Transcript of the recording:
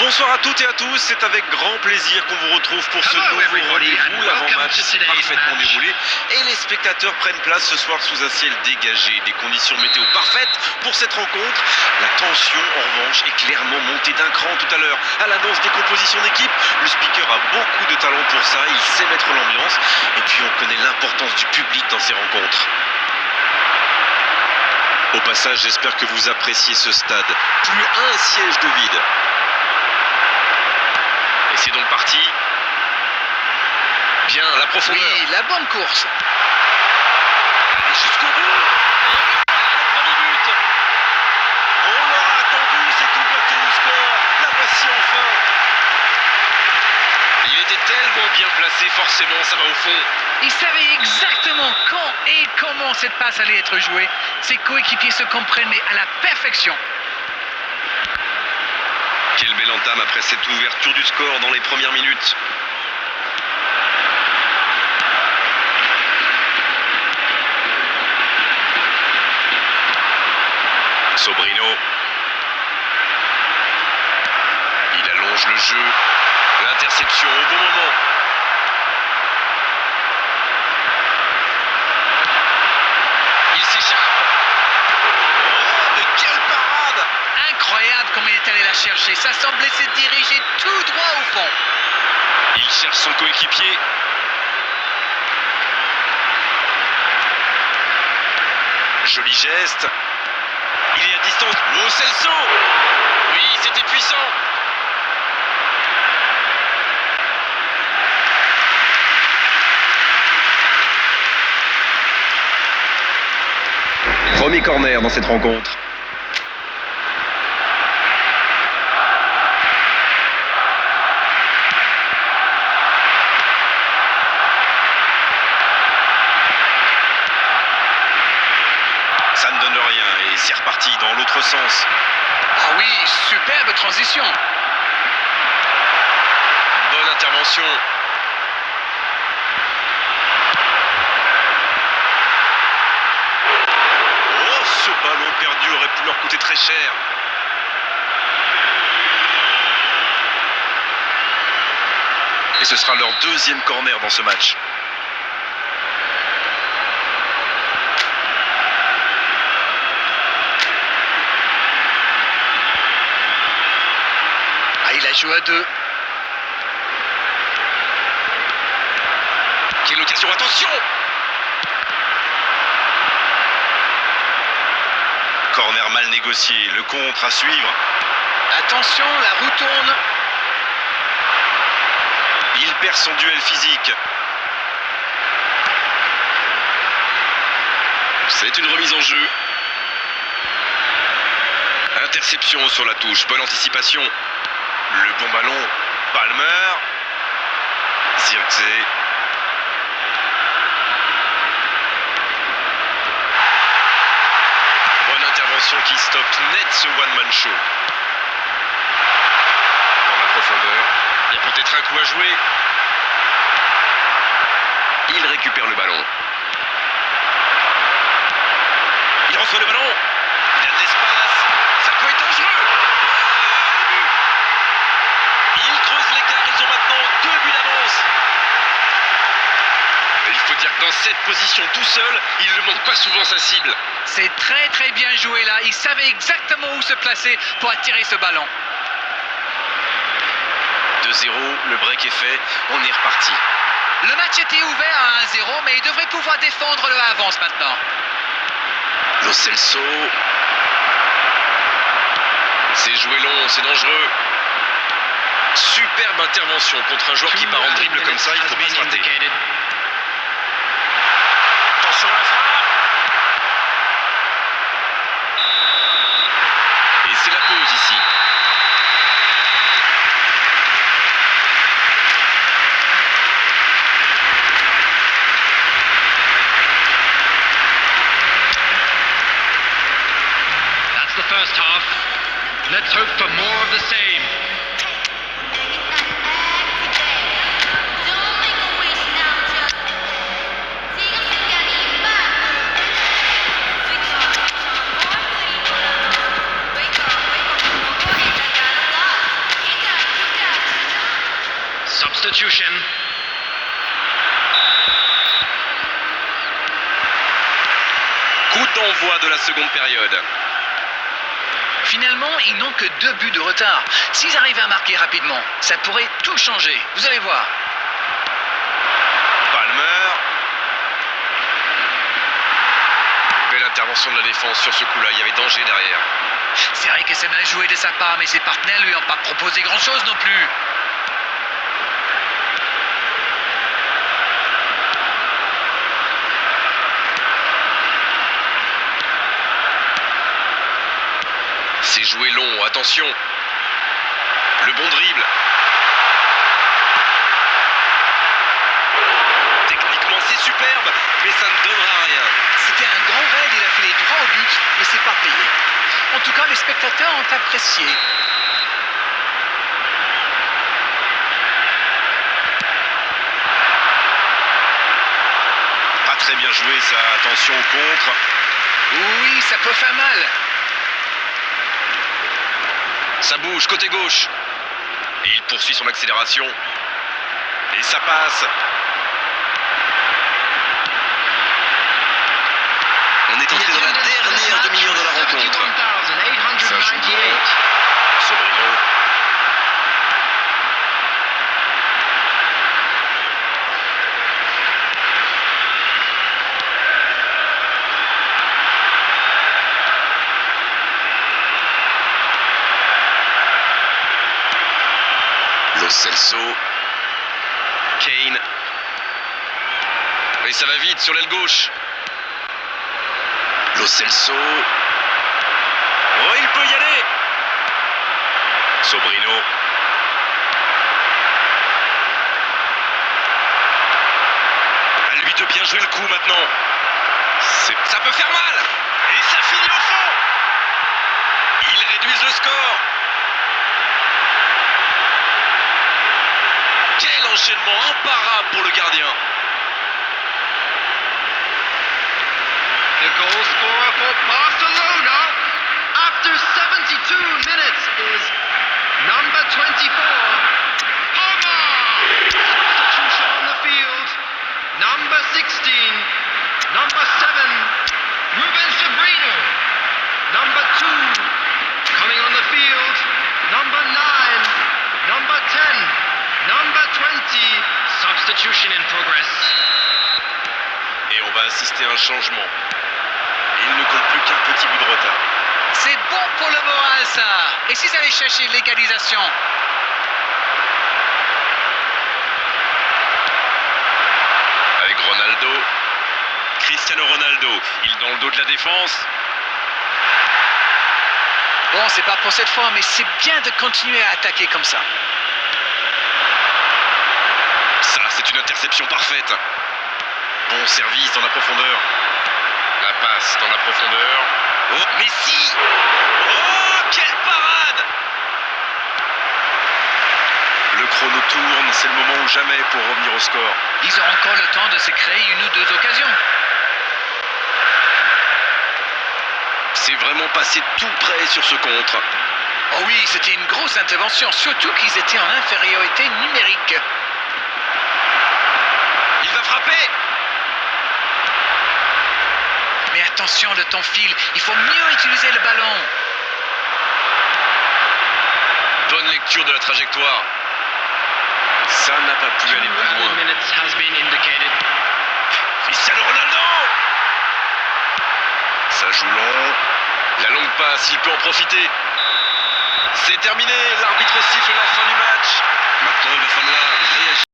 Bonsoir à toutes et à tous, c'est avec grand plaisir qu'on vous retrouve pour ce nouveau rendez-vous, l'avant-match s'est parfaitement déroulé et les spectateurs prennent place ce soir sous un ciel dégagé, des conditions météo parfaites pour cette rencontre. La tension en revanche est clairement montée d'un cran tout à l'heure à l'annonce des compositions d'équipe. Le speaker a beaucoup de talent pour ça, il sait mettre l'ambiance et puis on connaît l'importance du public dans ces rencontres. Au passage, j'espère que vous appréciez ce stade. Plus un siège de vide. Et c'est donc parti. Bien, la profondeur. Oui, la bonne course. Et jusqu'au bout. Et le premier but. On l'aura attendu, cette ouverture du score. La voici enfin. Il était tellement bien placé, forcément, ça va au fond. Il savait exactement quand et comment cette passe allait être jouée. Ses coéquipiers se comprennent, mais à la perfection. Quelle belle entame après cette ouverture du score dans les premières minutes. Sobrino. Il allonge le jeu. L'interception au bon moment. Il s'échappe. Oh, mais quelle parade! Incroyable comme il est allé la chercher. Ça semblait se diriger tout droit au fond. Il cherche son coéquipier. Joli geste. Il est à distance. Lo Celso. Oui, c'était puissant. Premier corner dans cette rencontre. Ça ne donne rien et c'est reparti dans l'autre sens. Ah oui, superbe transition. Bonne intervention. Oh, ce ballon perdu aurait pu leur coûter très cher. Et ce sera leur deuxième corner dans ce match. Ah, il a joué à deux. Quelle occasion, attention! Corner mal négocié, le contre à suivre. Attention, la roue tourne. Il perd son duel physique. C'est une remise en jeu. Interception sur la touche, bonne anticipation. Le bon ballon, Palmer. Zirkzee. Bonne intervention qui stoppe net ce one-man show. Dans la profondeur, il y a peut-être un coup à jouer. Il récupère le ballon. Il reçoit le ballon. Il a de l'espace. Ça peut être dangereux. Il creuse l'écart. Ils ont maintenant 2 buts d'avance. Il faut dire que dans cette position tout seul, il ne manque pas souvent sa cible. C'est très très bien joué là. Il savait exactement où se placer pour attirer ce ballon. 2-0, le break est fait. On est reparti. Le match était ouvert à 1-0, mais il devrait pouvoir défendre le avance maintenant. Lo Celso. C'est joué long, c'est dangereux. Superbe intervention contre un joueur qui part en dribble comme ça, il ne faut pas se rater. Attention à la frappe. Et c'est la pause ici. That's the first half. Let's hope for more of the same. Coup d'envoi de la seconde période. Finalement, ils n'ont que 2 buts de retard. S'ils arrivent à marquer rapidement, ça pourrait tout changer. Vous allez voir. Palmer. Belle intervention de la défense sur ce coup-là. Il y avait danger derrière. C'est vrai que c'est mal joué de sa part, mais ses partenaires lui ont pas proposé grand-chose non plus. C'est joué long, attention. Le bon dribble. Techniquement, c'est superbe, mais ça ne donnera rien. C'était un grand raid, il a filé droit au but, mais c'est pas payé. En tout cas, les spectateurs ont apprécié. Pas très bien joué, ça. Attention au contre. Oui, ça peut faire mal. Ça bouge, côté gauche. Et il poursuit son accélération. Et ça passe. On est entré dans la dernière demi-heure de la rencontre. Ça joue long. Sobrino. Lo Celso. Kane. Et ça va vite sur l'aile gauche. Lo Celso. Oh, il peut y aller. Sobrino. À lui de bien jouer le coup maintenant. Ça peut faire mal. Et ça finit au fond. Ils réduisent le score. Quel enchaînement imparable pour le gardien. The goal scorer for Barcelona after 72 minutes is number 24, Homer! Substitution on the field, number 16, number 7, Ruben Sobrino, number 2, coming on the field, number 9, number 10, number 20, substitution in progress. Et on va assister à un changement. Il ne compte plus qu'un petit but de retard. C'est bon pour le moral, ça. Et s'ils allaient chercher l'égalisation? Avec Ronaldo. Cristiano Ronaldo. Il dans le dos de la défense. Bon, c'est pas pour cette fois, mais c'est bien de continuer à attaquer comme ça. Ça, c'est une interception parfaite. Bon service dans la profondeur. La passe dans la profondeur. Oh, Messi! Oh, quelle parade! Le chrono tourne, c'est le moment ou jamais pour revenir au score. Ils ont encore le temps de se créer 1 ou 2 occasions. C'est vraiment passé tout près sur ce contre. Oh oui, c'était une grosse intervention, surtout qu'ils étaient en infériorité numérique. Il va frapper! Mais attention, le temps file, il faut mieux utiliser le ballon. Bonne lecture de la trajectoire. Ça n'a pas pu aller plus loin. Minutes has been indicated. Cristiano Ronaldo! Ça joue long. La longue passe, il peut en profiter. C'est terminé, l'arbitre siffle la fin du match. Maintenant, il va falloir réagir.